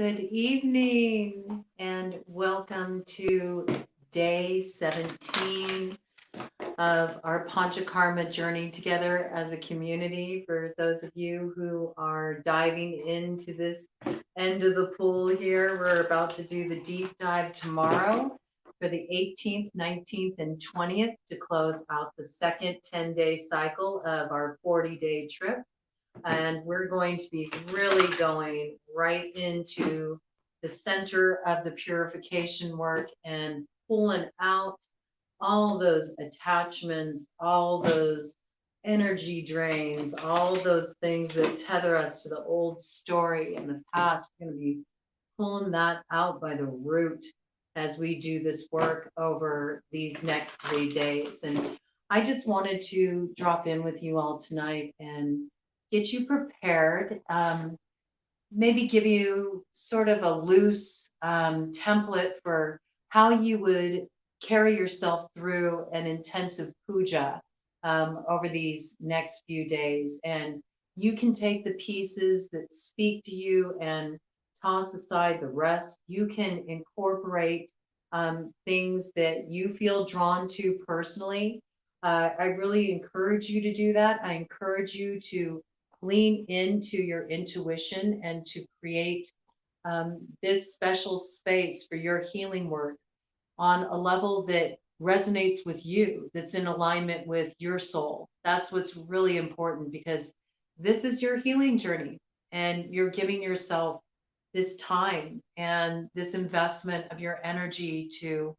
Good evening and welcome to day 17 of our Panchakarma journey together as a community. For those of you who are diving into this end of the pool here, we're about to do the deep dive tomorrow for the 18th, 19th, and 20th to close out the second 10-day cycle of our 40-day trip. And we're going to be really going right into the center of the purification work and pulling out all those attachments, all those energy drains, all those things that tether us to the old story in the past. We're going to be pulling that out by the root as we do this work over these next 3 days. And I just wanted to drop in with you all tonight and get you prepared, maybe give you sort of a loose template for how you would carry yourself through an intensive puja over these next few days. And you can take the pieces that speak to you and toss aside the rest. You can incorporate things that you feel drawn to personally. I really encourage you to do that. I encourage you to lean into your intuition and to create this special space for your healing work on a level that resonates with you, that's in alignment with your soul. That's what's really important, because this is your healing journey and you're giving yourself this time and this investment of your energy to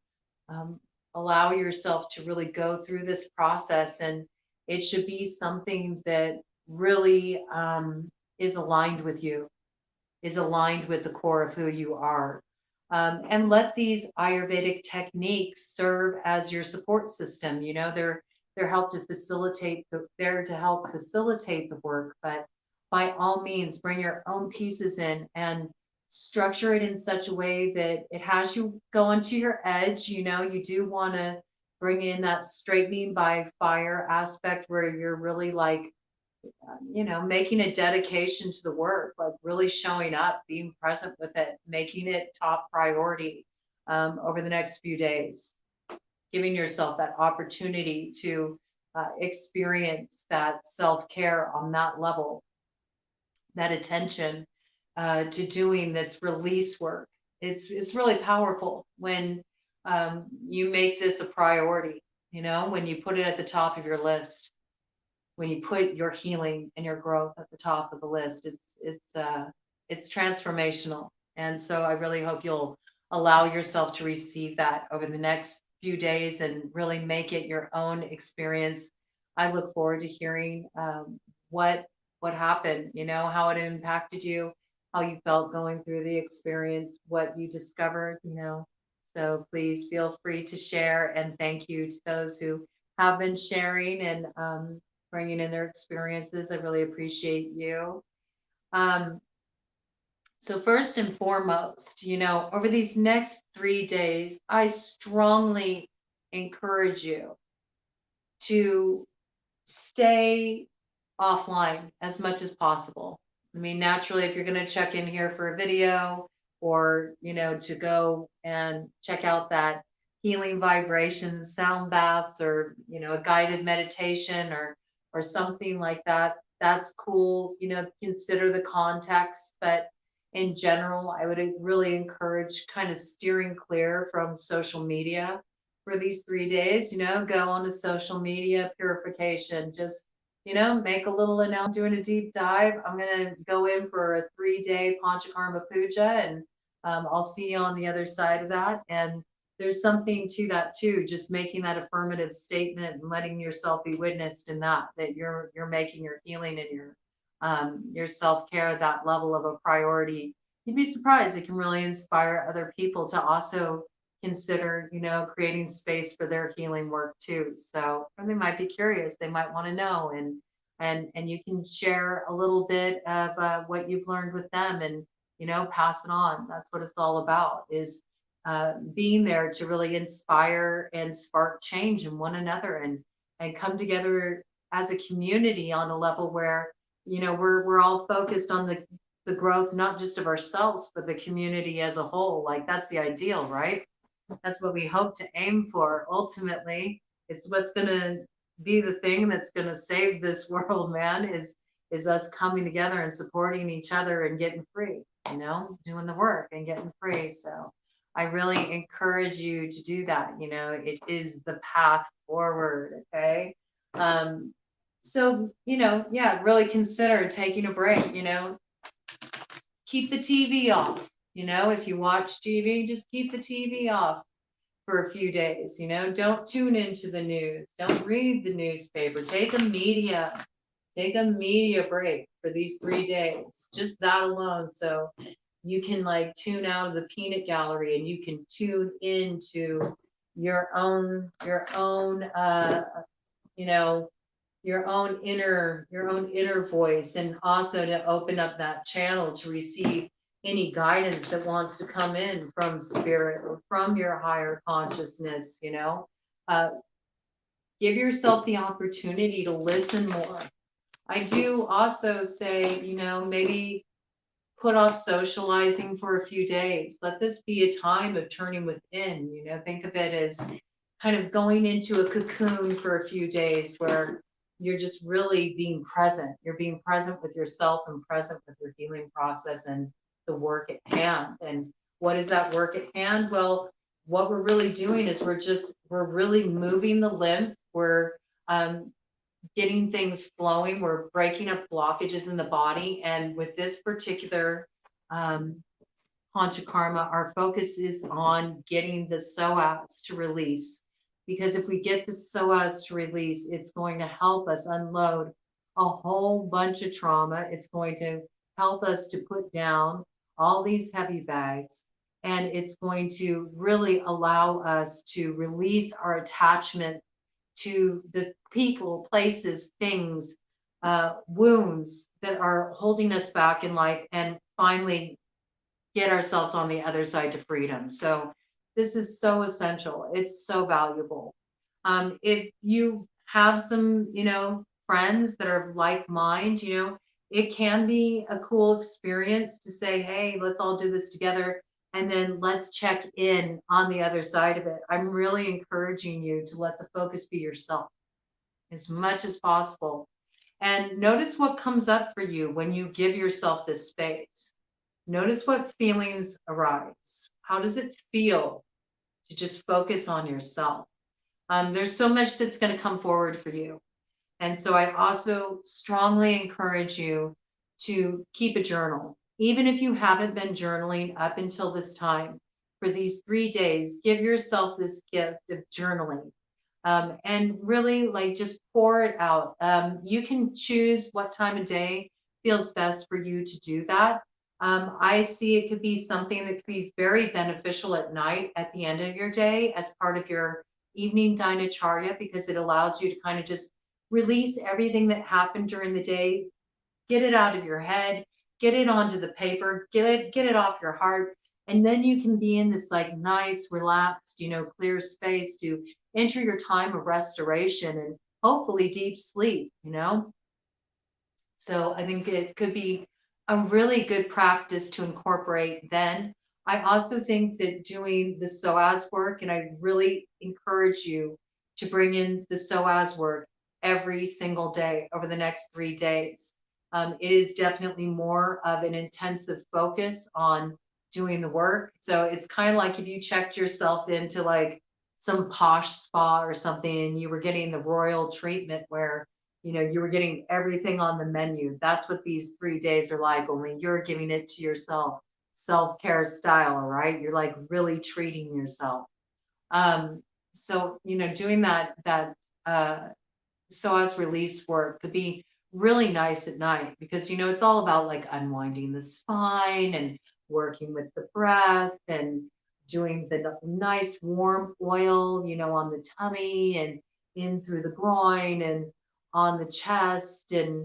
allow yourself to really go through this process. And it should be something that really is aligned with you, is aligned with the core of who you are. And let these Ayurvedic techniques serve as your support system. You know, they're help to facilitate they're to help facilitate the work, but by all means, bring your own pieces in and structure it in such a way that it has you go onto your edge. You know, you do want to bring in that straightening by fire aspect where you're really like, making a dedication to the work, like really showing up, being present with it, making it top priority over the next few days, giving yourself that opportunity to experience that self-care on that level, that attention to doing this release work. It's really powerful when you make this a priority, when you put it at the top of your list, when you put your healing and your growth at the top of the list. It's transformational. And so I really hope you'll allow yourself to receive that over the next few days and really make it your own experience. I look forward to hearing what happened, how it impacted you, how you felt going through the experience, what you discovered. So please feel free to share, and thank you to those who have been sharing and bringing in their experiences. I really appreciate you. So first and foremost, over these next 3 days, I strongly encourage you to stay offline as much as possible. I mean, naturally, if you're going to check in here for a video or, to go and check out that healing vibrations, sound baths, or, a guided meditation or something like that, that's cool. Consider the context. But in general, I would really encourage kind of steering clear from social media for these 3 days. Go on to social media purification. Just, make a little announcement, doing a deep dive. I'm going to go in for a 3-day Panchakarma puja, and I'll see you on the other side of that. And there's something to that too, just making that affirmative statement and letting yourself be witnessed in that you're making your healing and your self-care that level of a priority. You'd be surprised, it can really inspire other people to also consider, creating space for their healing work too. So, or they might be curious, they might want to know, and you can share a little bit of what you've learned with them, and pass it on. That's what it's all about, is being there to really inspire and spark change in one another, and come together as a community on a level where we're all focused on the the growth, not just of ourselves, but the community as a whole. Like that's the ideal, right? That's what we hope to aim for. Ultimately, it's what's going to be the thing that's going to save this world, man, is us coming together and supporting each other and getting free, doing the work and getting free. So I really encourage you to do that. It is the path forward. Okay. So, yeah, really consider taking a break, keep the TV off. If you watch TV, just keep the TV off for a few days. Don't tune into the news. Don't read the newspaper. Take a media break for these 3 days. Just that alone. So you can like tune out of the peanut gallery and you can tune into you know, your own inner voice, and also to open up that channel to receive any guidance that wants to come in from spirit or from your higher consciousness. Give yourself the opportunity to listen more. I do also say, maybe put off socializing for a few days. Let this be a time of turning within. Think of it as kind of going into a cocoon for a few days where you're just really being present. You're being present with yourself and present with your healing process and the work at hand. And what is that work at hand? Well, what we're really doing is we're really moving the lymph. We're getting things flowing. We're breaking up blockages in the body. And with this particular Panchakarma, our focus is on getting the psoas to release. Because if we get the psoas to release, it's going to help us unload a whole bunch of trauma. It's going to help us to put down all these heavy bags. And it's going to really allow us to release our attachment to the people, places, things, wounds that are holding us back in life, and finally get ourselves on the other side to freedom. So this is so essential. It's so valuable. If you have some, friends that are of like mind, it can be a cool experience to say, hey, let's all do this together. And then let's check in on the other side of it. I'm really encouraging you to let the focus be yourself as much as possible. And notice what comes up for you when you give yourself this space. Notice what feelings arise. How does it feel to just focus on yourself? There's so much that's going to come forward for you. And so I also strongly encourage you to keep a journal. Even if you haven't been journaling up until this time, for these 3 days, give yourself this gift of journaling. And really like just pour it out. You can choose what time of day feels best for you to do that. I see it could be something that could be very beneficial at night at the end of your day as part of your evening dinacharya, because it allows you to kind of just release everything that happened during the day, get it out of your head, get it onto the paper, get it off your heart. And then you can be in this like nice, relaxed, clear space to enter your time of restoration and hopefully deep sleep. So I think it could be a really good practice to incorporate then. I also think that doing the psoas work, and I really encourage you to bring in the psoas work every single day over the next 3 days. It is definitely more of an intensive focus on doing the work. So it's kind of like if you checked yourself into like some posh spa or something and you were getting the royal treatment where you were getting everything on the menu. That's what these 3 days are like, only you're giving it to yourself, self-care style, right? You're like really treating yourself. So, doing that psoas release work could be really nice at night, because, it's all about like unwinding the spine and working with the breath and doing the nice warm oil, on the tummy and in through the groin and on the chest, and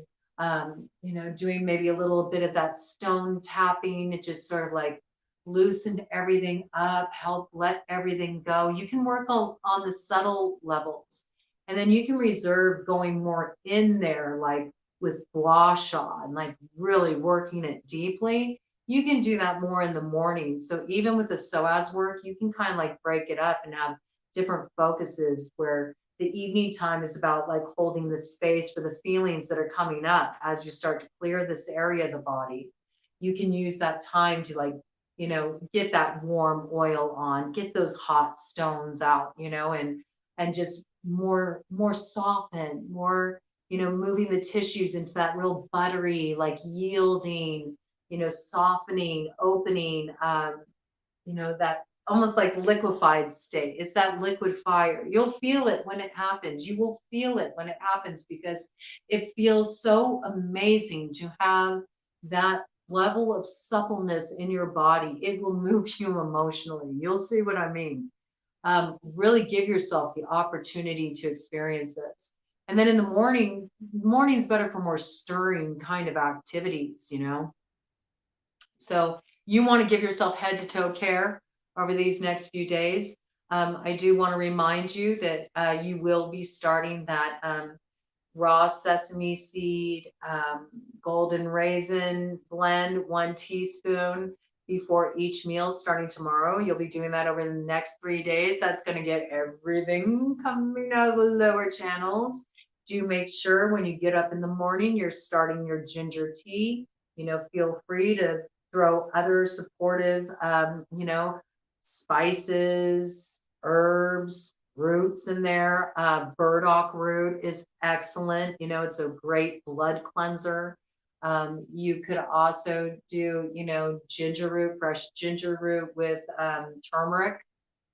doing maybe a little bit of that stone tapping. It just sort of like loosened everything up, help let everything go. You can work on the subtle levels, and then you can reserve going more in there, like with gua sha and like really working it deeply, you can do that more in the morning. So even with the psoas work, you can kind of like break it up and have different focuses where the evening time is about like holding the space for the feelings that are coming up as you start to clear this area of the body. You can use that time to like, get that warm oil on, get those hot stones out, and just more soften, more, moving the tissues into that real buttery, like yielding, softening, opening, that almost like liquefied state. It's that liquid fire. You'll feel it when it happens. You will feel it when it happens because it feels so amazing to have that level of suppleness in your body. It will move you emotionally. You'll see what I mean. Really give yourself the opportunity to experience this. And then in the morning's better for more stirring kind of activities, So you want to give yourself head to toe care over these next few days. I do want to remind you that you will be starting that raw sesame seed, golden raisin blend, 1 teaspoon before each meal starting tomorrow. You'll be doing that over the next 3 days. That's going to get everything coming out of the lower channels. Do make sure when you get up in the morning, you're starting your ginger tea. Feel free to throw other supportive, spices, herbs, roots in there. Burdock root is excellent. It's a great blood cleanser. You could also do, ginger root, fresh ginger root with turmeric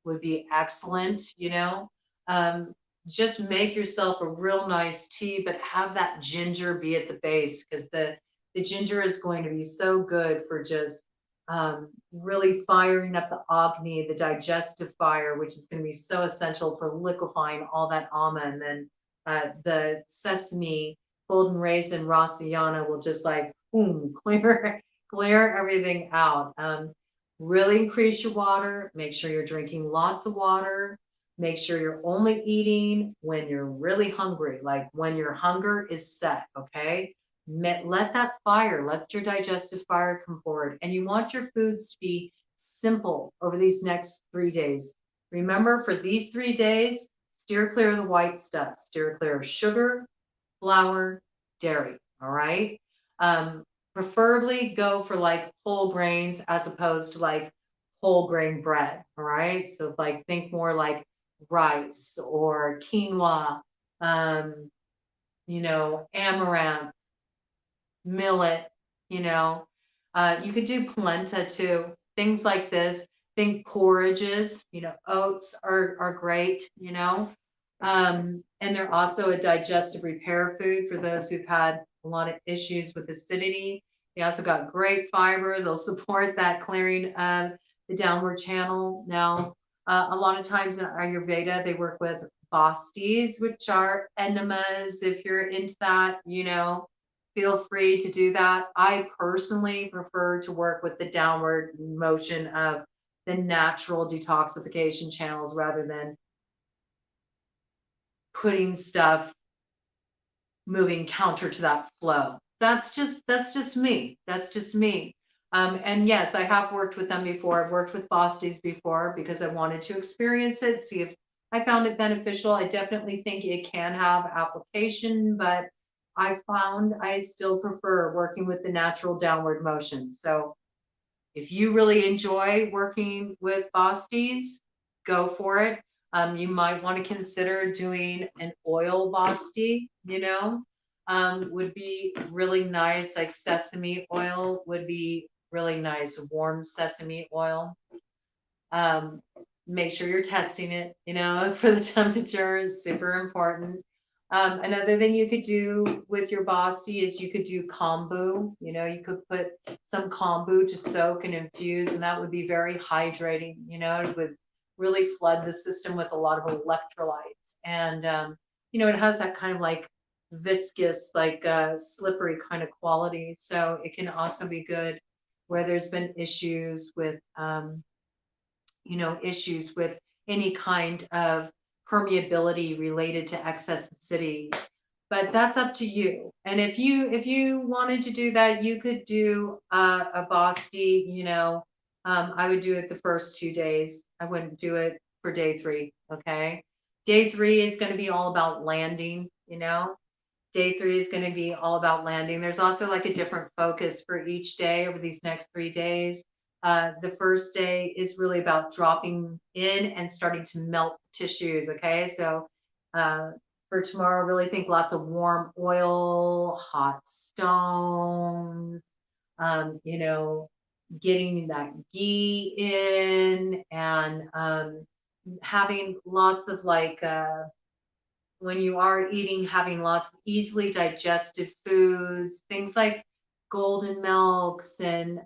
would be excellent. Just make yourself a real nice tea, but have that ginger be at the base because the ginger is going to be so good for just really firing up the Agni, the digestive fire, which is going to be so essential for liquefying all that ama. And then the sesame, golden raisin, rasayana will just like, boom, clear everything out. Really increase your water. Make sure you're drinking lots of water. Make sure you're only eating when you're really hungry, like when your hunger is set, okay? Let that fire, let your digestive fire come forward. And you want your foods to be simple over these next 3 days. Remember, for these 3 days, steer clear of the white stuff. Steer clear of sugar, flour, dairy, all right? Preferably go for like whole grains as opposed to like whole grain bread, all right? So like think more like rice or quinoa, amaranth, millet, you could do polenta too, things like this. Think porridges, oats are great, and they're also a digestive repair food for those who've had a lot of issues with acidity. They also got great fiber. They'll support that clearing of the downward channel. Now, a lot of times in Ayurveda, they work with bastis, which are enemas. If you're into that, feel free to do that. I personally prefer to work with the downward motion of the natural detoxification channels rather than putting stuff moving counter to that flow. That's just me. That's just me. And yes, I have worked with them before. I've worked with Bosties before because I wanted to experience it, see if I found it beneficial. I definitely think it can have application, but I found I still prefer working with the natural downward motion. So if you really enjoy working with Bosties, go for it. You might want to consider doing an oil Basti, would be really nice. Like sesame oil would be really nice, warm sesame oil. Make sure you're testing it, for the temperature is super important. Another thing you could do with your Basti is you could do kombu. You could put some kombu to soak and infuse, and that would be very hydrating. It would really flood the system with a lot of electrolytes. And, it has that kind of like viscous, like slippery kind of quality. So it can also be good where there's been issues with, issues with any kind of permeability related to excess acidity. but that's up to you. And if you wanted to do that, you could do a Basti, I would do it the first 2 days. I wouldn't do it for day three. Okay. Day three is going to be all about landing. Day three is going to be all about landing. There's also like a different focus for each day over these next 3 days. The first day is really about dropping in and starting to melt tissues. Okay. So, for tomorrow, really think lots of warm oil, hot stones, getting that ghee in, and having lots of like, when you are eating, having lots of easily digested foods, things like golden milks and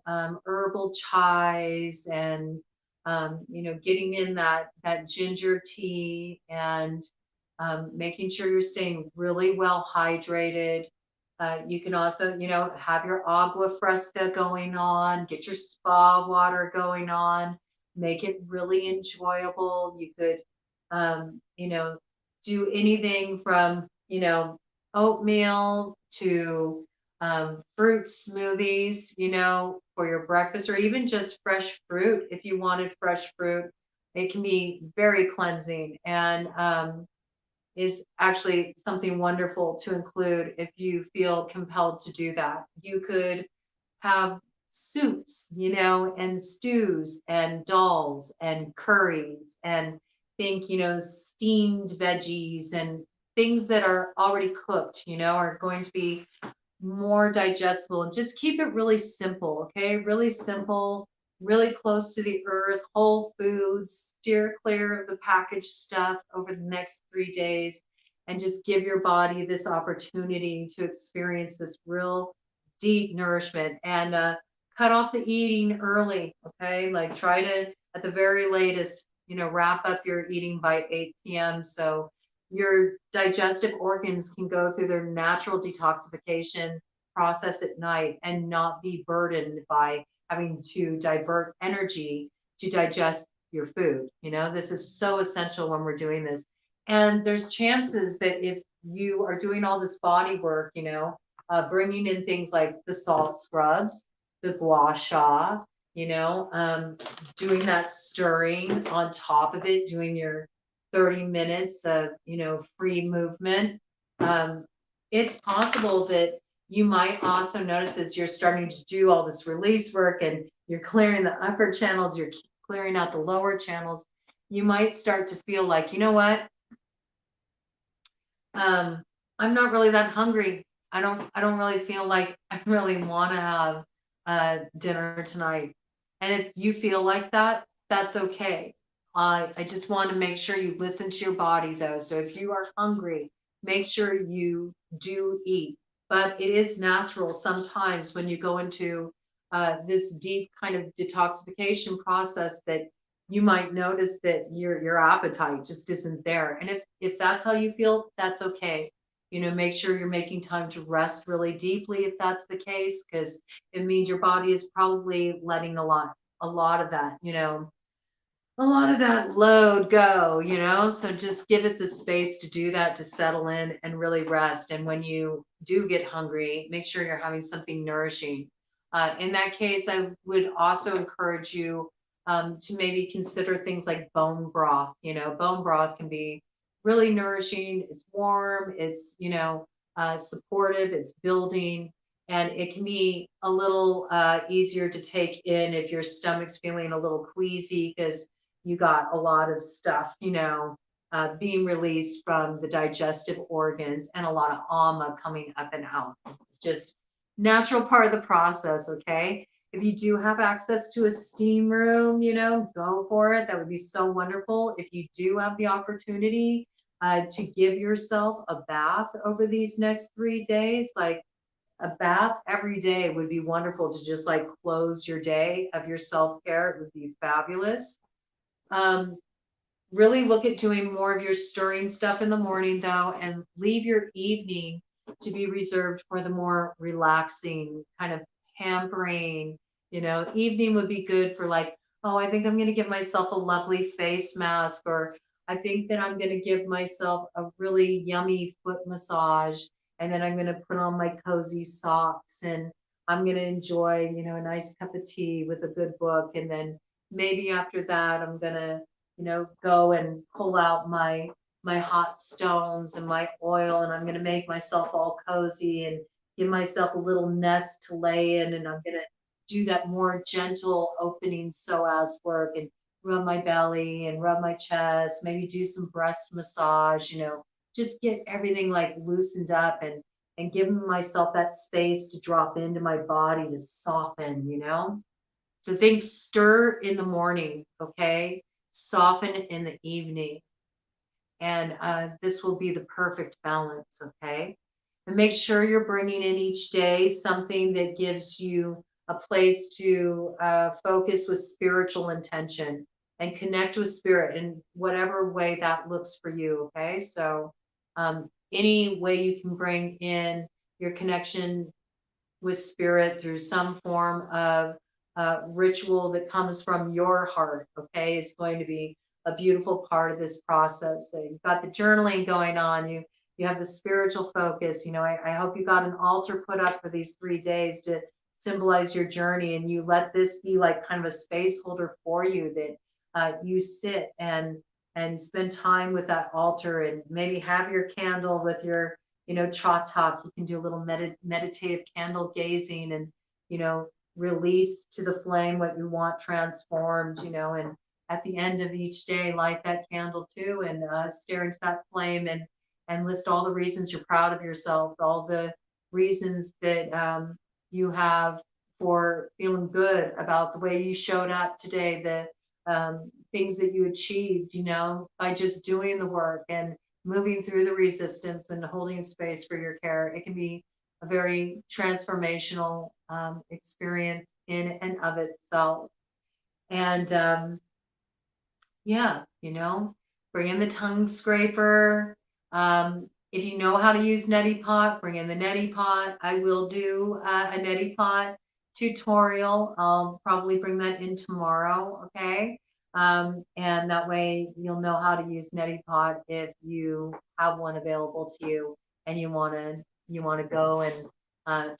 herbal chais, and getting in that ginger tea, and making sure you're staying really well hydrated. You can also, have your agua fresca going on, get your spa water going on, make it really enjoyable. You could, do anything from, oatmeal to fruit smoothies, for your breakfast, or even just fresh fruit. If you wanted fresh fruit, it can be very cleansing, and is actually something wonderful to include if you feel compelled to do that. You could have soups, and stews and dals and curries, and think, steamed veggies and things that are already cooked, are going to be more digestible. And just keep it really simple, okay? Really simple, really close to the earth, whole foods, steer clear of the packaged stuff over the next 3 days, and just give your body this opportunity to experience this real deep nourishment. And cut off the eating early, okay? Like try to, at the very latest, wrap up your eating by 8 p.m. So your digestive organs can go through their natural detoxification process at night and not be burdened by having to divert energy to digest your food. This is so essential when we're doing this. And there's chances that if you are doing all this body work, bringing in things like the salt scrubs, the gua sha, doing that stirring on top of it, doing your 30 minutes of, free movement. It's possible that you might also notice as you're starting to do all this release work and you're clearing the upper channels, you're clearing out the lower channels, you might start to feel like, you know what? I'm not really that hungry. I don't really feel like I really want to have dinner tonight. And if you feel like that, that's okay. I just want to make sure you listen to your body though. So if you are hungry, make sure you do eat. But it is natural sometimes when you go into this deep kind of detoxification process that you might notice that your appetite just isn't there. And if that's how you feel, that's okay. Make sure you're making time to rest really deeply if that's the case, because it means your body is probably letting a lot of that, a lot of that load go, so just give it the space to do that, to settle in and really rest. And when you do get hungry, make sure you're having something nourishing. In that case, I would also encourage you to maybe consider things like bone broth. Bone broth can be really nourishing. It's warm, it's, supportive, it's building, and it can be a little easier to take in if your stomach's feeling a little queasy because you got a lot of stuff, being released from the digestive organs and a lot of ama coming up and out. It's just natural part of the process, okay? If you do have access to a steam room, go for it. That would be so wonderful. If you do have the opportunity to give yourself a bath over these next 3 days, like a bath every day would be wonderful to just like close your day of your self-care. It would be fabulous. Really look at doing more of your stirring stuff in the morning though, and leave your evening to be reserved for the more relaxing kind of pampering. Evening would be good for like, oh, I think I'm going to give myself a lovely face mask, or I think that I'm going to give myself a really yummy foot massage, and then I'm going to put on my cozy socks, and I'm going to enjoy, a nice cup of tea with a good book. And then maybe after that, I'm going to, go and pull out my hot stones and my oil, and I'm going to make myself all cozy and give myself a little nest to lay in, and I'm going to do that more gentle opening psoas work and rub my belly and rub my chest, maybe do some breast massage, just get everything like loosened up and giving myself that space to drop into my body to soften. So think stir in the morning, okay? Soften in the evening. And this will be the perfect balance, okay? And make sure you're bringing in each day something that gives you a place to focus with spiritual intention and connect with spirit in whatever way that looks for you, okay? So any way you can bring in your connection with spirit through some form of ritual that comes from your heart, okay, is going to be a beautiful part of this process. So you've got the journaling going on, you have the spiritual focus. I hope you got an altar put up for these 3 days to symbolize your journey, and you let this be like kind of a space holder for you, that you sit and spend time with that altar, and maybe have your candle with your chatak. You can do a little meditative candle gazing, and release to the flame what you want transformed, and at the end of each day, light that candle too, and stare into that flame, and list all the reasons you're proud of yourself, all the reasons that you have for feeling good about the way you showed up today, the things that you achieved, by just doing the work and moving through the resistance and holding space for your care. It can be a very transformational experience in and of itself. And yeah, bring in the tongue scraper. If you know how to use neti pot, bring in the neti pot. I will do a neti pot tutorial. I'll probably bring that in tomorrow, okay? And that way you'll know how to use neti pot if you have one available to you and you want to go and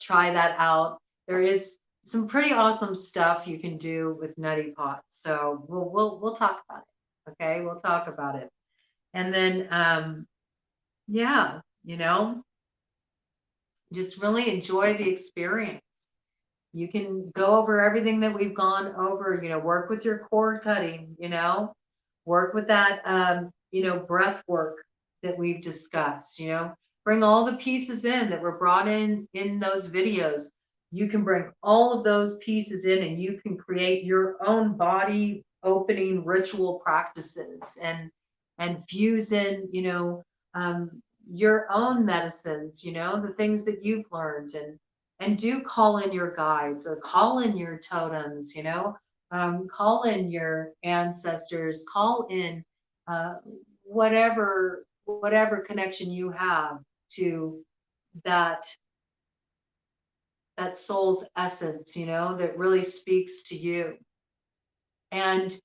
try that out. There is some pretty awesome stuff you can do with neti pot, so we'll talk about it. Okay, we'll talk about it. And then yeah, just really enjoy the experience. You can go over everything that we've gone over, work with your cord cutting, work with that, breath work that we've discussed, bring all the pieces in that were brought in those videos. You can bring all of those pieces in, and you can create your own body opening ritual practices, and fuse in, your own medicines, the things that you've learned, and do call in your guides, or call in your totems, call in your ancestors, call in whatever connection you have to that soul's essence, that really speaks to you, and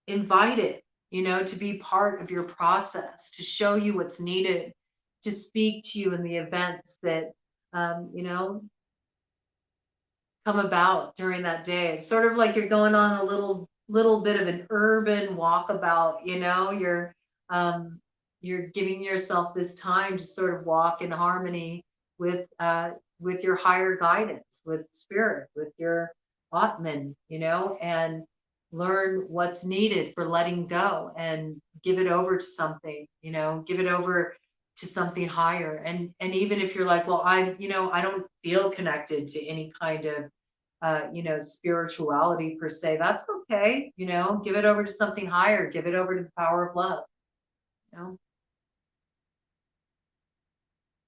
invite it, to be part of your process, to show you what's needed, to speak to you in the events that come about during that day. It's sort of like you're going on a little bit of an urban walkabout, you're giving yourself this time to sort of walk in harmony with your higher guidance, with spirit, with your Atman, and learn what's needed for letting go, and give it over to something, give it over to something higher. And even if you're like, well, I don't feel connected to any kind of spirituality per se, that's okay. Give it over to something higher, give it over to the power of love. I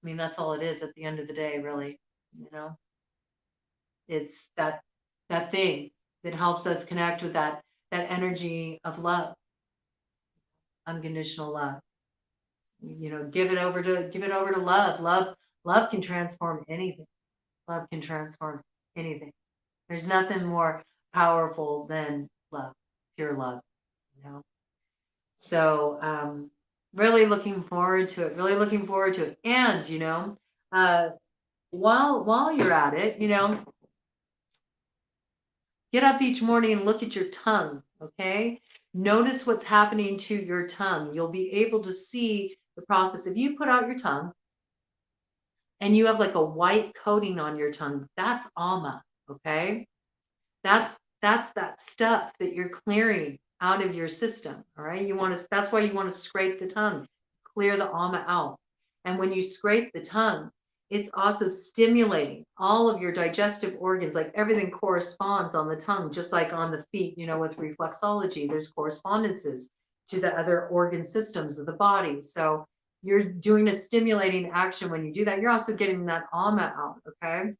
mean, that's all it is at the end of the day, really. It's that thing that helps us connect with that energy of love, unconditional love. Give it over to love. Love can transform anything. Love can transform anything. There's nothing more powerful than love, pure love. So really looking forward to it. Really looking forward to it. And uh, while you're at it, get up each morning and look at your tongue. Okay, notice what's happening to your tongue. You'll be able to see the process. If you put out your tongue and you have like a white coating on your tongue, that's ama. Okay, that's that stuff that you're clearing out of your system. All right. That's why you want to scrape the tongue, clear the ama out. And when you scrape the tongue, it's also stimulating all of your digestive organs. Like everything corresponds on the tongue, just like on the feet, with reflexology, there's correspondences to the other organ systems of the body. So you're doing a stimulating action when you do that. You're also getting that ama out. Okay.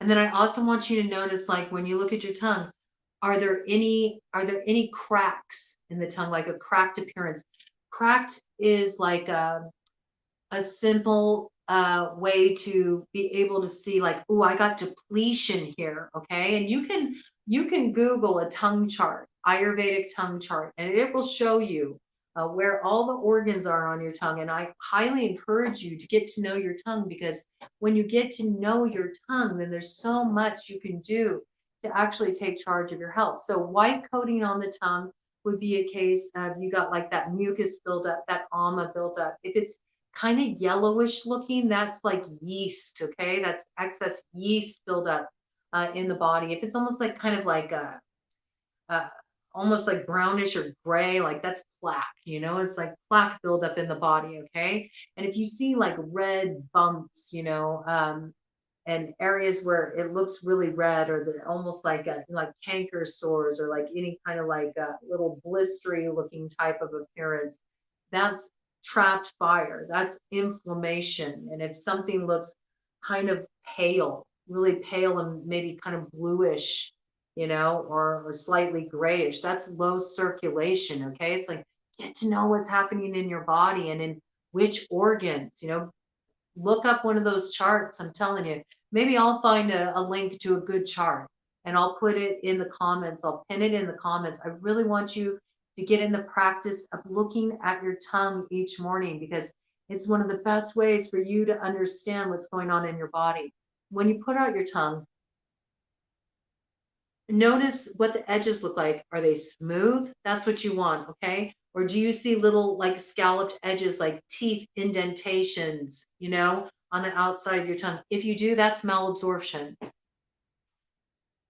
And then I also want you to notice, like when you look at your tongue, are there any cracks in the tongue, like a cracked appearance? Cracked is like a simple way to be able to see, like, oh, I got depletion here, okay? And you can Google a tongue chart, Ayurvedic tongue chart, and it will show you where all the organs are on your tongue. And I highly encourage you to get to know your tongue, because when you get to know your tongue, then there's so much you can do to actually take charge of your health. So white coating on the tongue would be a case of you got like that mucus buildup, that ama buildup. If it's kind of yellowish looking, that's like yeast, okay? That's excess yeast buildup in the body. If it's almost like kind of like uh, almost like brownish or gray, like that's plaque, it's like plaque buildup in the body, okay? And if you see like red bumps, and areas where it looks really red, or almost like canker sores, or like any kind of like a little blistery looking type of appearance, that's trapped fire, that's inflammation. And if something looks kind of pale, really pale, and maybe kind of bluish, or slightly grayish, that's low circulation. Okay, it's like, get to know what's happening in your body and in which organs. Look up one of those charts. I'm telling you, maybe I'll find a link to a good chart and I'll put it in the comments. I'll pin it in the comments. I really want you to get in the practice of looking at your tongue each morning, because it's one of the best ways for you to understand what's going on in your body. When you put out your tongue, notice what the edges look like. Are they smooth? That's what you want, okay? Or do you see little like scalloped edges, like teeth indentations, on the outside of your tongue? If you do, that's malabsorption.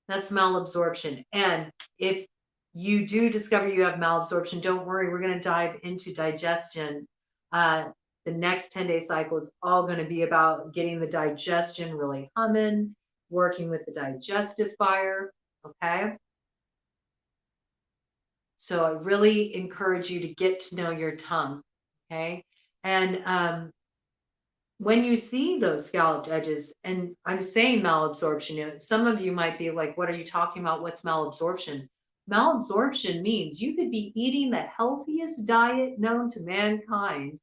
That's malabsorption. And if you do discover you have malabsorption, don't worry, we're going to dive into digestion. The next 10-day cycle is all going to be about getting the digestion really humming, working with the digestive fire. Okay. So I really encourage you to get to know your tongue. Okay. And when you see those scalloped edges, and I'm saying malabsorption, some of you might be like, what are you talking about? What's malabsorption? Malabsorption means you could be eating the healthiest diet known to mankind,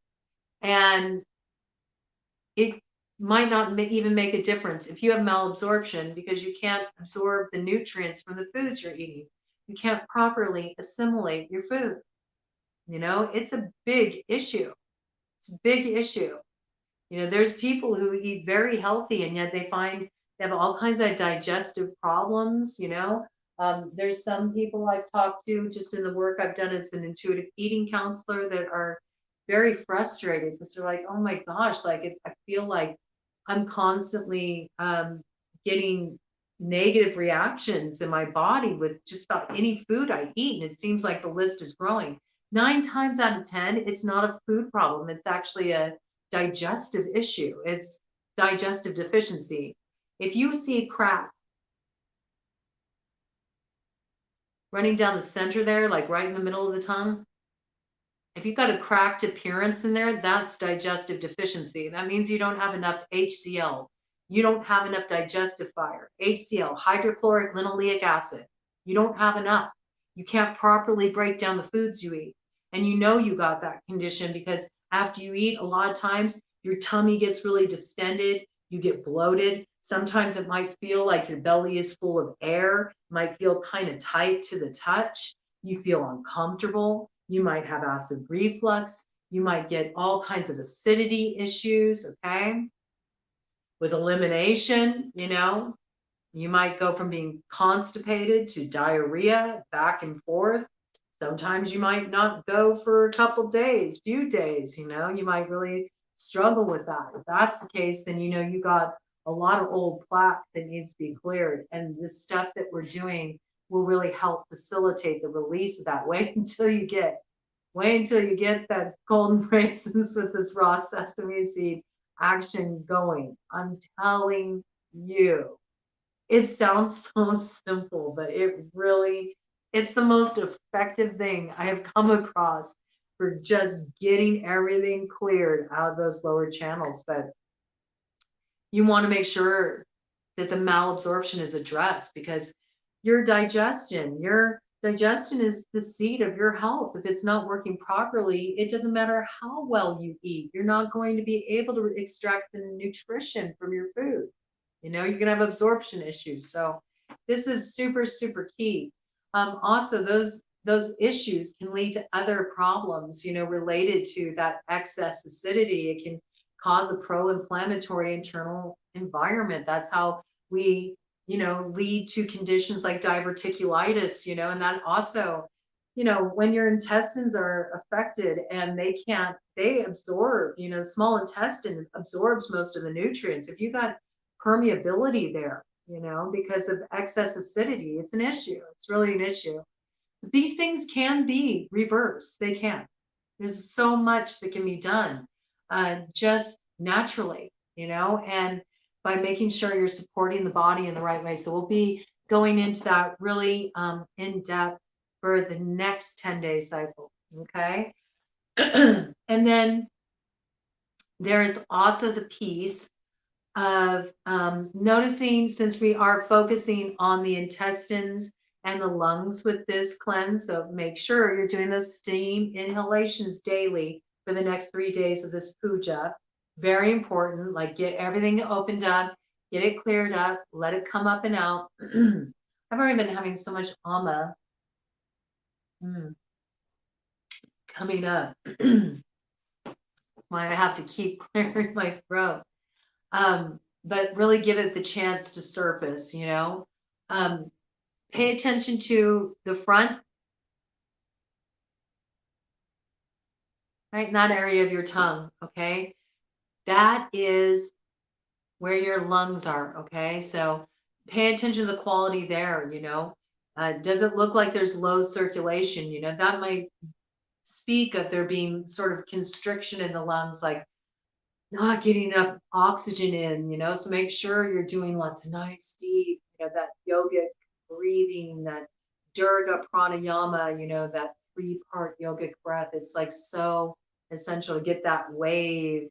and it might not even make a difference if you have malabsorption, because you can't absorb the nutrients from the foods you're eating. You can't properly assimilate your food. It's a big issue. It's a big issue. There's people who eat very healthy and yet they find they have all kinds of digestive problems. There's some people I've talked to just in the work I've done as an intuitive eating counselor that are very frustrated because they're like, oh my gosh, like I feel like I'm constantly getting negative reactions in my body with just about any food I eat. And it seems like the list is growing. 9 times out of 10, it's not a food problem. It's actually a digestive issue. It's digestive deficiency. If you see crack running down the center there, like right in the middle of the tongue, if you've got a cracked appearance in there, that's digestive deficiency. That means you don't have enough HCl. You don't have enough digestive fire. HCl, hydrochloric linoleic acid. You don't have enough. You can't properly break down the foods you eat. And you got that condition because after you eat, a lot of times your tummy gets really distended. You get bloated. Sometimes it might feel like your belly is full of air. It might feel kind of tight to the touch. You feel uncomfortable. You might have acid reflux. You might get all kinds of acidity issues, okay? With elimination, you might go from being constipated to diarrhea, back and forth. Sometimes you might not go for a couple days, few days, you might really struggle with that. If that's the case, then you got a lot of old plaque that needs to be cleared. And the stuff that we're doing will really help facilitate the release of that. Wait until you get that golden raisins with this raw sesame seed action going. I'm telling you. It sounds so simple, but it's the most effective thing I have come across for just getting everything cleared out of those lower channels. But you want to make sure that the malabsorption is addressed, because your digestion is the seat of your health. If it's not working properly, it doesn't matter how well you eat. You're not going to be able to extract the nutrition from your food. You're going to have absorption issues. So this is super, super key. Also, those issues can lead to other problems, related to that excess acidity. It can cause a pro-inflammatory internal environment. That's how we, lead to conditions like diverticulitis, and that also, when your intestines are affected and they absorb, small intestine absorbs most of the nutrients. If you've got permeability there, because of excess acidity, it's an issue. It's really an issue. But these things can be reversed. They can. There's so much that can be done just naturally, and by making sure you're supporting the body in the right way. So we'll be going into that really in depth for the next 10-day cycle. Okay. And then there is also the piece of noticing, since we are focusing on the intestines and the lungs with this cleanse, so make sure you're doing those steam inhalations daily for the next 3 days of this puja. Very important. Like, get everything opened up, get it cleared up, let it come up and out. I've already been having so much ama coming up. Why I have to keep clearing my throat. But really give it the chance to surface, pay attention to the front, right? In that area of your tongue, okay? That is where your lungs are, okay? So pay attention to the quality there, does it look like there's low circulation? That might speak of there being sort of constriction in the lungs, like not getting enough oxygen in, so make sure you're doing lots of nice deep, that yogic breathing, that Durga pranayama, that 3-part yogic breath. It's like so essential to get that wave,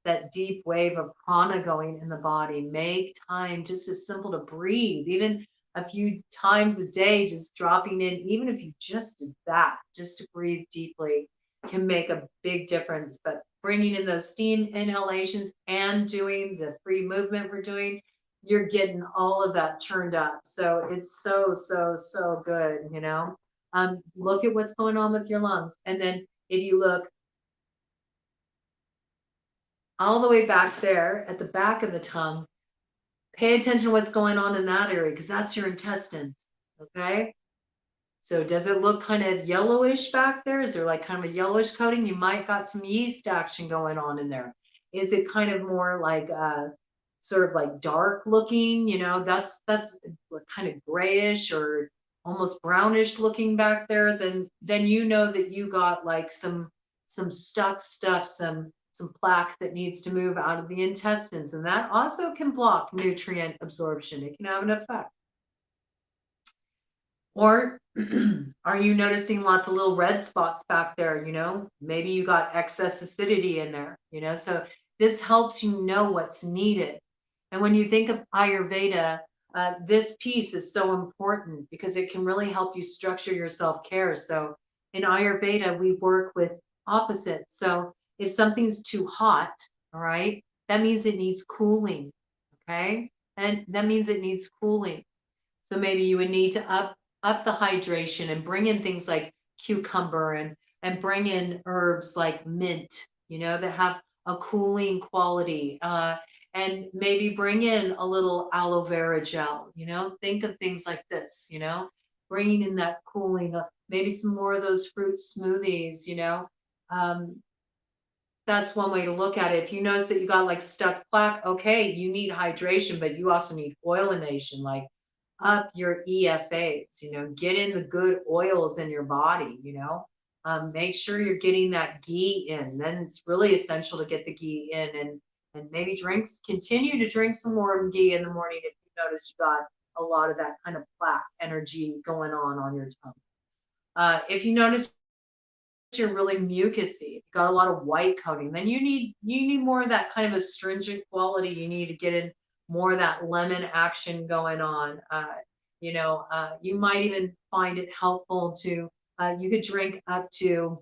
that deep wave of prana going in the body. Make time, just as simple to breathe, even a few times a day, just dropping in, even if you just did that, just to breathe deeply, can make a big difference. But bringing in those steam inhalations and doing the free movement we're doing, you're getting all of that turned up. So it's so, so, so good, look at what's going on with your lungs. And then if you look all the way back there at the back of the tongue, pay attention to what's going on in that area, because that's your intestines, okay? So does it look kind of yellowish back there? Is there like kind of a yellowish coating? You might got some yeast action going on in there. Is it kind of more like sort of like dark looking? That's kind of grayish or almost brownish looking back there. Then you know that you got like some stuck stuff, some plaque that needs to move out of the intestines, and that also can block nutrient absorption. It can have an effect. Or are you noticing lots of little red spots back there? Maybe you got excess acidity in there, so this helps you know what's needed. And when you think of Ayurveda, this piece is so important because it can really help you structure your self-care. So in Ayurveda, we work with opposites. So if something's too hot, all right, that means it needs cooling, okay? And that means it needs cooling. So maybe you would need to up the hydration and bring in things like cucumber and and bring in herbs like mint, that have a cooling quality. And maybe bring in a little aloe vera gel, think of things like this, bringing in that cooling, maybe some more of those fruit smoothies, um, that's one way to look at it. If you notice that you got like stuck plaque, okay, you need hydration, but you also need oilination, like up your EFAs, get in the good oils in your body, make sure you're getting that ghee in. Then it's really essential to get the ghee in, and maybe continue to drink some more ghee in the morning if you notice you got a lot of that kind of plaque energy going on your tongue. If you notice you're really mucusy, you got a lot of white coating, then you need more of that kind of astringent quality. You need to get in more of that lemon action going on. You might even find it helpful to you could drink up to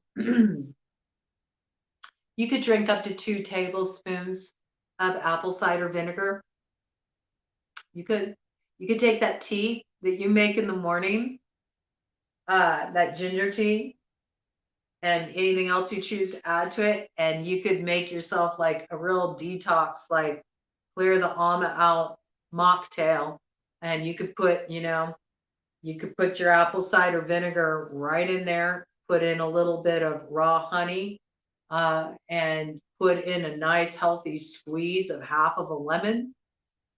you could drink up to 2 tablespoons of apple cider vinegar. You could take that tea that you make in the morning, that ginger tea, and anything else you choose to add to it, and you could make yourself like a real detox, like clear the alma out mocktail. And you could put your apple cider vinegar right in there, put in a little bit of raw honey, and put in a nice healthy squeeze of half of a lemon.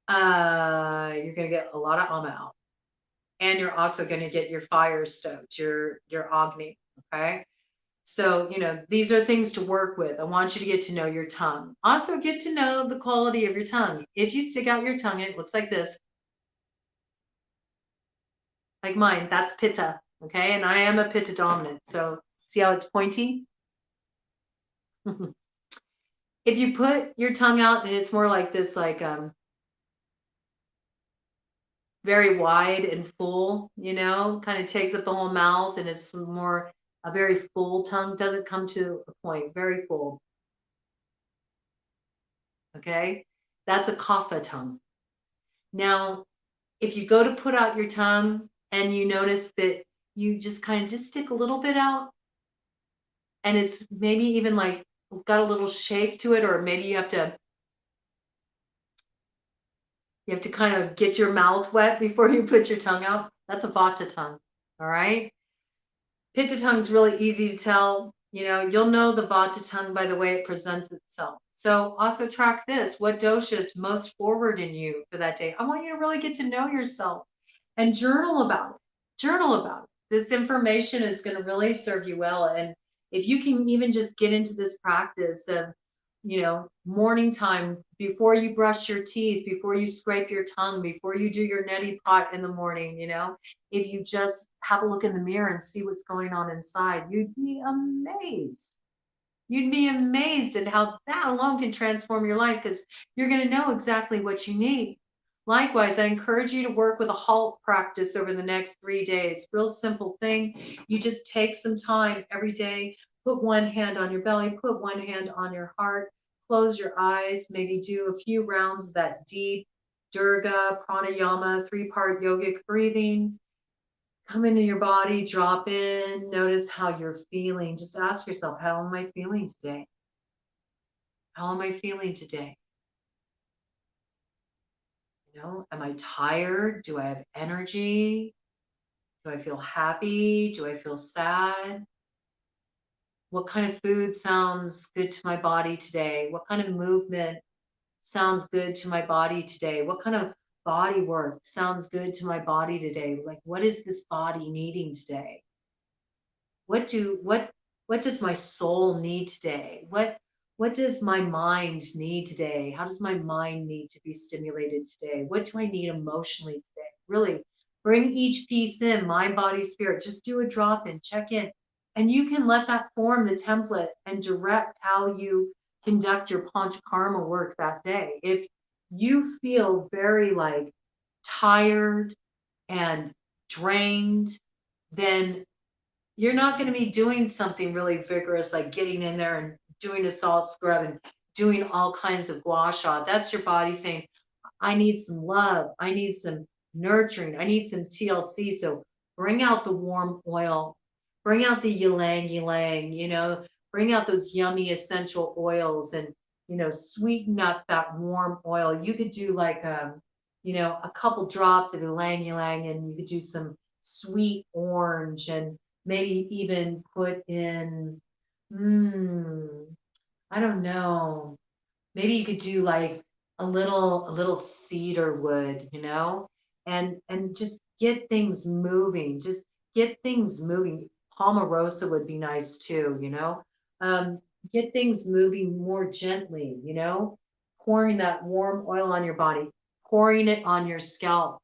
You're going to get a lot of alma out, and you're also going to get your fire stoked, your agni. Okay. So, these are things to work with. I want you to get to know your tongue. Also get to know the quality of your tongue. If you stick out your tongue, it looks like this. Like mine, that's pitta. Okay. And I am a pitta dominant. So see how it's pointy? If you put your tongue out and it's more like this, like, very wide and full, kind of takes up the whole mouth, and it's more a very full tongue, doesn't come to a point, very full. Okay, that's a kapha tongue. Now, if you go to put out your tongue and you notice that you just kind of just stick a little bit out, and it's maybe even like got a little shake to it, or maybe you have to kind of get your mouth wet before you put your tongue out. That's a vata tongue. All right. Pitta tongue is really easy to tell. You'll know the vata tongue by the way it presents itself. So also track this. What dosha is most forward in you for that day? I want you to really get to know yourself and journal about it. Journal about it. This information is going to really serve you well. And if you can even just get into this practice of, morning time, before you brush your teeth, before you scrape your tongue, before you do your neti pot in the morning, if you just have a look in the mirror and see what's going on inside, you'd be amazed. You'd be amazed at how that alone can transform your life, because you're going to know exactly what you need. Likewise, I encourage you to work with a halt practice over the next 3 days. Real simple thing. You just take some time every day, put one hand on your belly, put one hand on your heart, close your eyes, maybe do a few rounds of that deep Durga pranayama 3-part yogic breathing. Come into your body, drop in, notice how you're feeling. Just ask yourself, how am I feeling today? How am I feeling today? Am I tired? Do I have energy? Do I feel happy? Do I feel sad? What kind of food sounds good to my body today? What kind of movement sounds good to my body today? What kind of body work sounds good to my body today? Like, what is this body needing today? What does my soul need today? What does my mind need today? How does my mind need to be stimulated today? What do I need emotionally today? Really bring each piece in, mind, body, spirit. Just do a drop in, check in. And you can let that form the template and direct how you conduct your Panchakarma work that day. If you feel very like tired and drained, then you're not going to be doing something really vigorous, like getting in there and doing a salt scrub and doing all kinds of gua sha. That's your body saying, I need some love. I need some nurturing. I need some TLC. So bring out the warm oil. bring out the ylang ylang, bring out those yummy essential oils and, sweeten up that warm oil. You could do like, a couple drops of ylang ylang, and you could do some sweet orange and maybe even put in, I don't know, maybe you could do like a little cedar wood, and just get things moving. Just get things moving. Palmarosa would be nice too, get things moving more gently, pouring that warm oil on your body, pouring it on your scalp,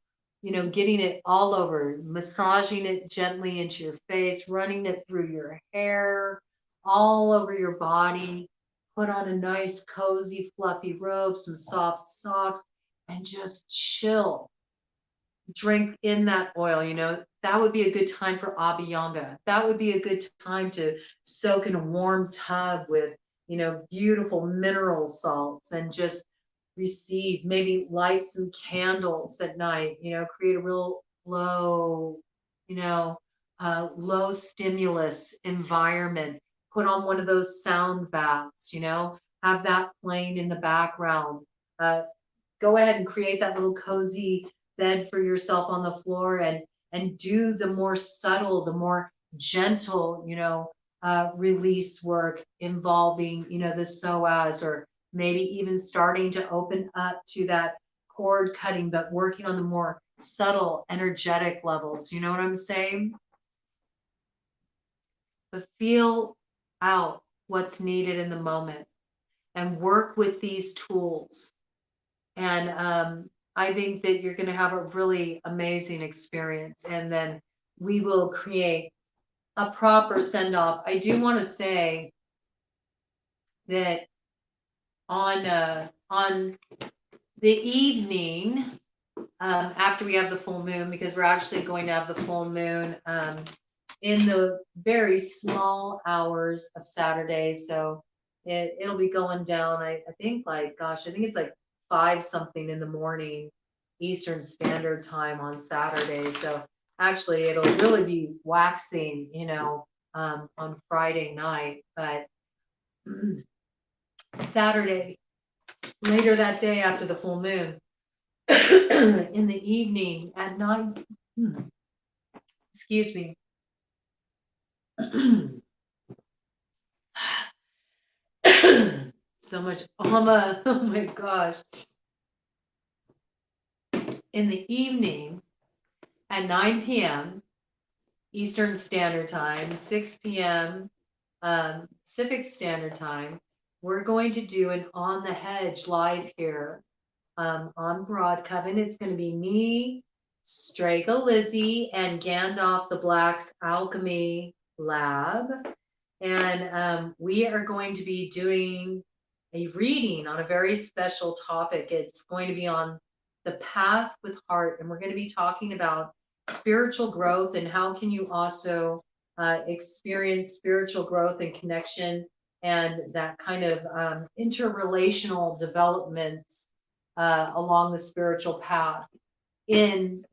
getting it all over, massaging it gently into your face, running it through your hair, all over your body. Put on a nice, cozy, fluffy robe, some soft socks, and just chill. Drink in that oil, that would be a good time for abhyanga. That would be a good time to soak in a warm tub with, beautiful mineral salts and just receive, maybe light some candles at night, create a real low, low stimulus environment. Put on one of those sound baths, have that playing in the background. Go ahead and create that little cozy bed for yourself on the floor, and do the more subtle, the more gentle, release work involving, the psoas, or maybe even starting to open up to that cord cutting, but working on the more subtle energetic levels. You know what I'm saying? But feel out what's needed in the moment and work with these tools. And I think that you're going to have a really amazing experience. And then we will create a proper send off. I do want to say that on the evening after we have the full moon, because we're actually going to have the full moon in the very small hours of Saturday. So it'll be going down. I think like, gosh, I think it's like 5 something in the morning Eastern Standard Time on Saturday. So actually it'll really be waxing, on Friday night, but Saturday, later that day after the full moon, in the evening at 9, excuse me. So much ama, oh my gosh. In the evening at 9 p.m. Eastern Standard Time, 6 p.m. Pacific Standard Time, we're going to do an On the Hedge live here on Broad Coven. It's going to be me, Strega Lizzie, and Gandalf the Black's Alchemy Lab. And we are going to be doing a reading on a very special topic. It's going to be on the path with heart, and we're going to be talking about spiritual growth and how can you also experience spiritual growth and connection and that kind of interrelational developments along the spiritual path in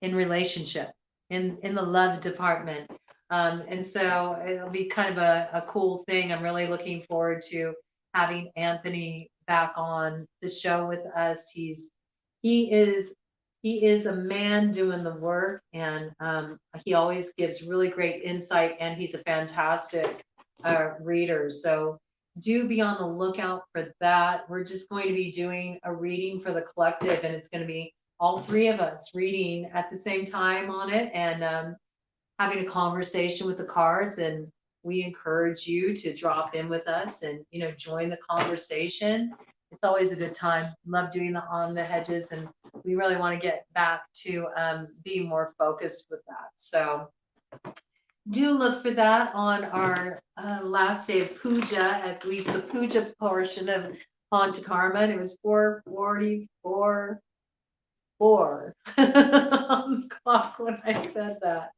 relationship, in the love department. And so it'll be kind of a cool thing. I'm really looking forward to having Anthony back on the show with us. He is a man doing the work, and he always gives really great insight, and he's a fantastic reader. So do be on the lookout for that. We're just going to be doing a reading for the collective, and it's going to be all 3 of us reading at the same time on it, and having a conversation with the cards. And we encourage you to drop in with us and join the conversation. It's always a good time. Love doing the On the Hedges, and we really want to get back to being more focused with that. So do look for that on our last day of puja, at least the puja portion of Panchakarma. And it was 4:44 on the clock when I said that.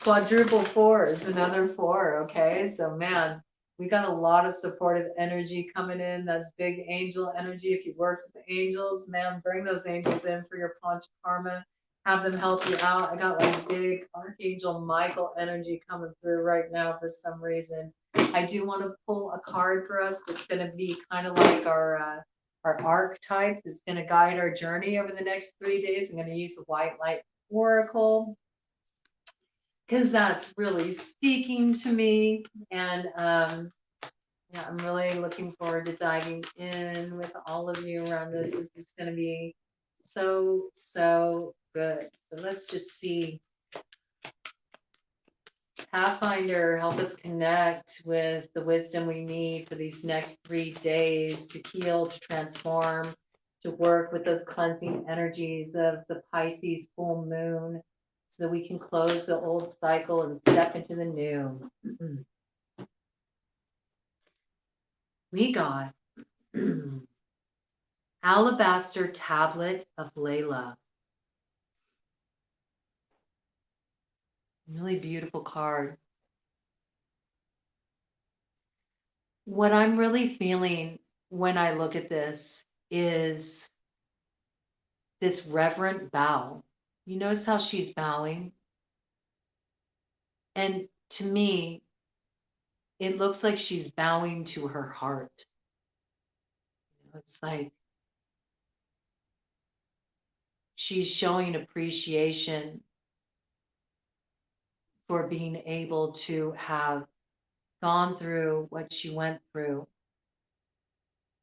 Quadruple 4 is another 4. Okay, so man, we got a lot of supportive energy coming in. That's big angel energy. If you work with the angels, man, bring those angels in for your Panchakarma. have them help you out. I got like big Archangel Michael energy coming through right now for some reason. I do want to pull a card for us that's going to be kind of like our archetype that's going to guide our journey over the next 3 days. I'm going to use the White Light Oracle because that's really speaking to me. And yeah, I'm really looking forward to diving in with all of you around this. This is going to be so, so good. So let's just see. Pathfinder, help us connect with the wisdom we need for these next 3 days to heal, to transform, to work with those cleansing energies of the Pisces full moon so that we can close the old cycle and step into the new. We got Alabaster Tablet of Layla. Really beautiful card. What I'm really feeling when I look at this is this reverent bow. You notice how she's bowing? And to me, it looks like she's bowing to her heart. It's like she's showing appreciation for being able to have gone through what she went through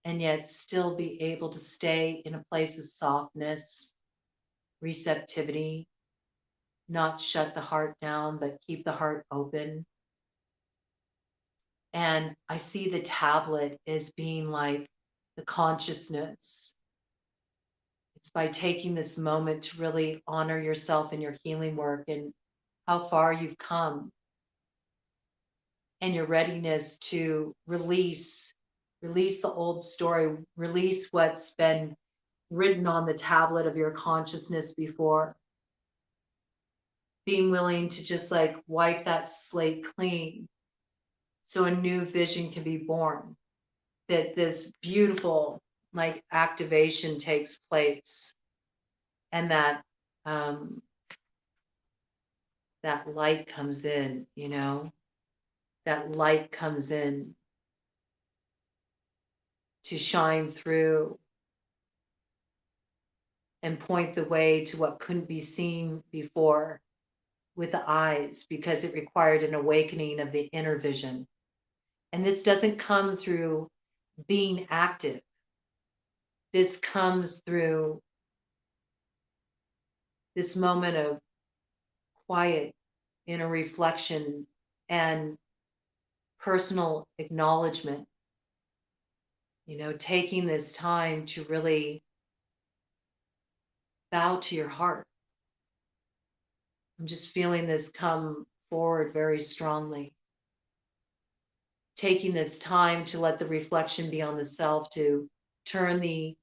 and yet still be able to stay in a place of softness, receptivity, not shut the heart down, but keep the heart open. And I see the tablet as being like the consciousness. It's by taking this moment to really honor yourself in your healing work and how far you've come and your readiness to release the old story, release what's been written on the tablet of your consciousness before. Being willing to just like wipe that slate clean so a new vision can be born, that this beautiful like activation takes place, and that that light comes in, you know, that light comes in to shine through and point the way to what couldn't be seen before with the eyes, because it required an awakening of the inner vision. And this doesn't come through being active. This comes through this moment of quiet inner reflection and personal acknowledgement. You know, taking this time to really bow to your heart. I'm just feeling this come forward very strongly. Taking this time to let the reflection be on the self, to turn the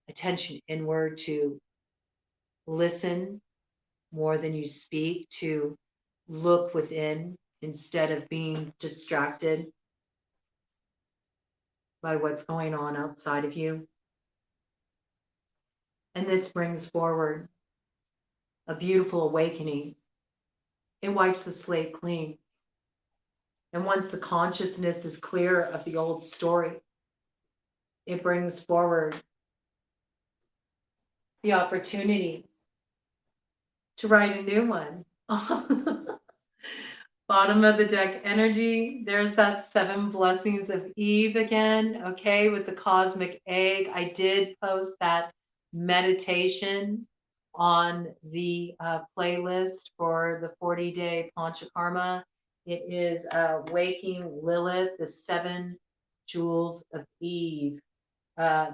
attention inward, to listen more than you speak, to look within instead of being distracted by what's going on outside of you. And this brings forward a beautiful awakening. It wipes the slate clean. And once the consciousness is clear of the old story, it brings forward the opportunity to write a new one. Bottom of the deck energy, there's that 7 blessings of Eve again, okay, with the cosmic egg. I did post that meditation on the playlist for the 40-day Panchakarma. It is Waking Lilith, the 7 Jewels of Eve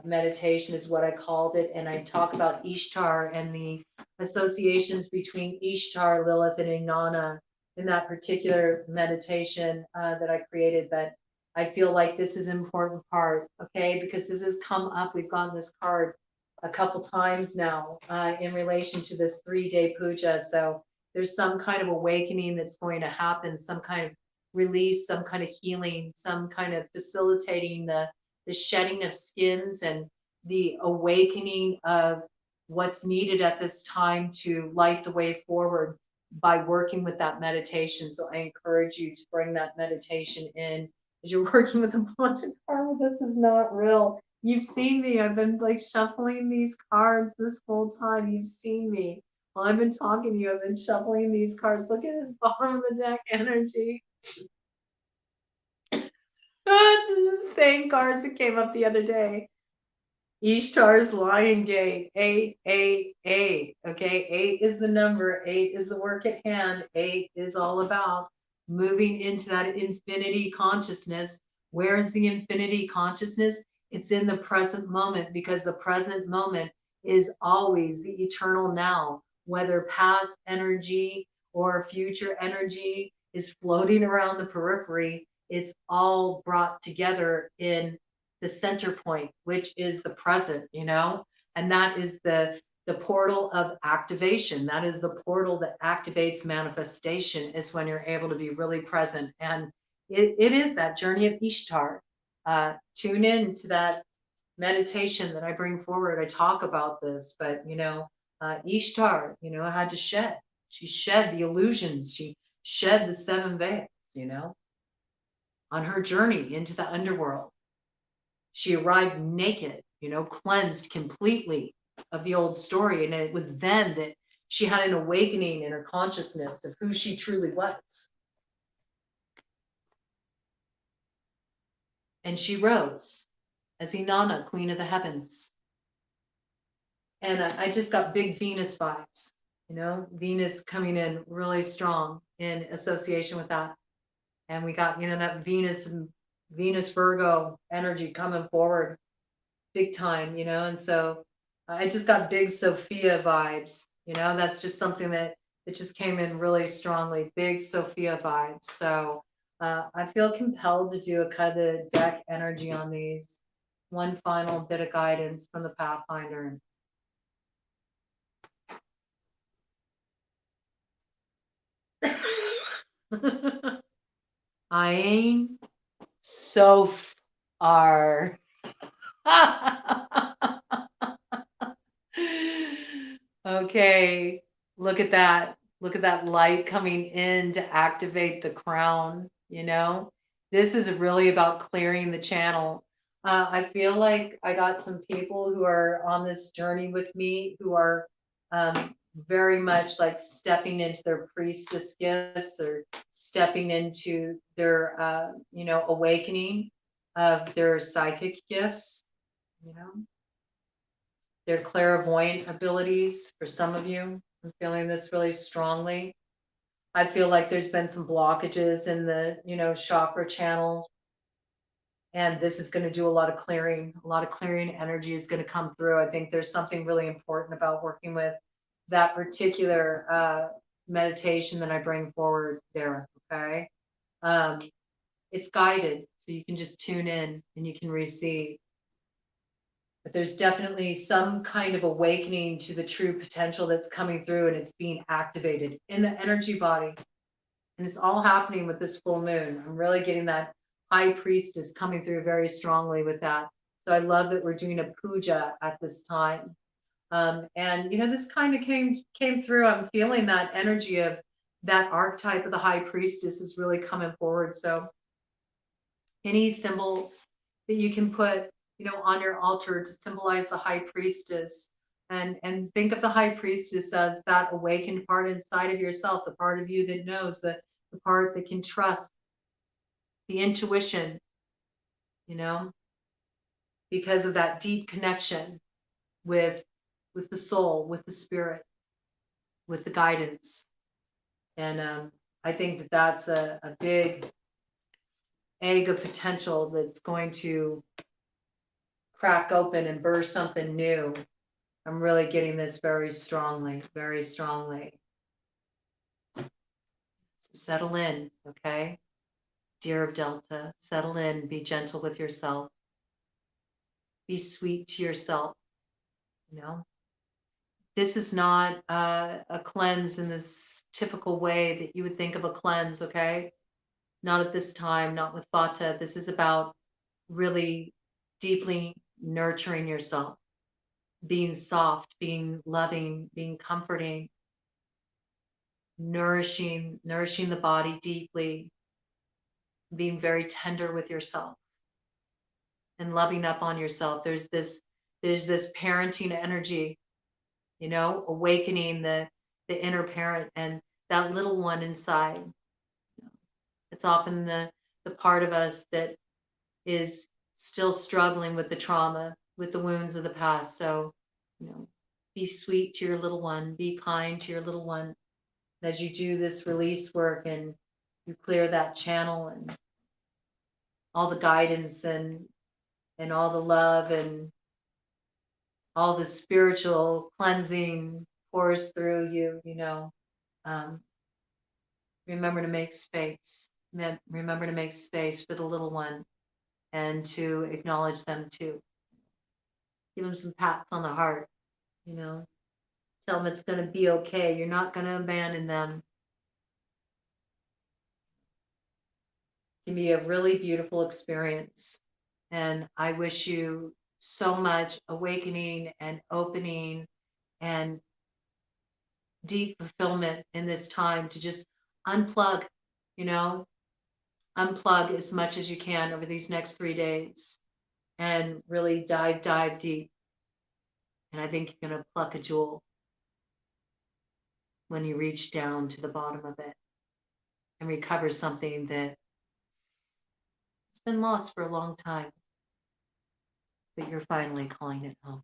meditation is what I called it. And I talk about Ishtar and the associations between Ishtar, Lilith, and Inanna in that particular meditation that I created. But I feel like this is an important part, okay, because this has come up. We've gotten this card a couple times now in relation to this 3-day puja. So there's some kind of awakening that's going to happen, some kind of release, some kind of healing, some kind of facilitating the shedding of skins and the awakening of what's needed at this time to light the way forward by working with that meditation. So I encourage you to bring that meditation in as you're working with a bunch of cards. This is not real. You've seen me. I've been like shuffling these cards this whole time. You've seen me. While I've been talking to you, I've been shuffling these cards. Look at the bottom of the deck energy. This is the same cards that came up the other day. Ishtar's Lion Gate, 888. Okay, 8 is the number, 8 is the work at hand, 8 is all about moving into that infinity consciousness. Where is the infinity consciousness? It's in the present moment, because the present moment is always the eternal now. Whether past energy or future energy is floating around the periphery, it's all brought together in the center point, which is the present, and that is the portal of activation. That is the portal that activates manifestation, is when you're able to be really present. And it is that journey of Ishtar. Tune in to that meditation that I bring forward. I talk about this, but Ishtar, had to shed. She shed the illusions. She shed the 7 veils, on her journey into the underworld. She arrived naked, cleansed completely of the old story. And it was then that she had an awakening in her consciousness of who she truly was. And she rose as Inanna, Queen of the Heavens. And I just got big Venus vibes, Venus coming in really strong in association with that. And we got, that Venus Virgo energy coming forward big time, and so I just got big Sophia vibes, that's just something that just came in really strongly, big Sophia vibes. So I feel compelled to do a kind of deck energy on these. One final bit of guidance from the Pathfinder. Ain Soph are. Okay, look at that. Look at that light coming in to activate the crown, This is really about clearing the channel. I feel like I got some people who are on this journey with me who are very much like stepping into their priestess gifts, or stepping into their, awakening of their psychic gifts, their clairvoyant abilities. For some of you, I'm feeling this really strongly. I feel like there's been some blockages in the, chakra channels. And this is going to do a lot of clearing. A lot of clearing energy is going to come through. I think there's something really important about working with that particular meditation that I bring forward there. Okay. It's guided, so you can just tune in and you can receive. But there's definitely some kind of awakening to the true potential that's coming through, and it's being activated in the energy body. And it's all happening with this full moon. I'm really getting that high priestess coming through very strongly with that. So I love that we're doing a puja at this time. And this kind of came through. I'm feeling that energy of that archetype of the high priestess is really coming forward. So any symbols that you can put, on your altar to symbolize the high priestess, and think of the high priestess as that awakened part inside of yourself, the part of you that knows, the part that can trust, the intuition, because of that deep connection with the soul, with the spirit, with the guidance. And I think that that's a big egg of potential that's going to crack open and burst something new. I'm really getting this very strongly, very strongly. So settle in, okay? Deer of Delta, settle in, be gentle with yourself. Be sweet to yourself, This is not a cleanse in this typical way that you would think of a cleanse, okay? Not at this time, not with Vata. This is about really deeply nurturing yourself, being soft, being loving, being comforting, nourishing the body deeply, being very tender with yourself and loving up on yourself. There's this parenting energy, awakening the inner parent and that little one inside. It's often the part of us that is still struggling with the trauma, with the wounds of the past. So, be sweet to your little one, be kind to your little one as you do this release work and you clear that channel, and all the guidance and all the love and all the spiritual cleansing pours through you. Um, remember to make space. Remember to make space for the little one and to acknowledge them too. Give them some pats on the heart, tell them it's going to be okay. You're not going to abandon them. It can be a really beautiful experience. And I wish you so much awakening and opening and deep fulfillment in this time to just unplug, unplug as much as you can over these next 3 days and really dive deep. And I think you're going to pluck a jewel when you reach down to the bottom of it and recover something that it's been lost for a long time, but you're finally calling it home.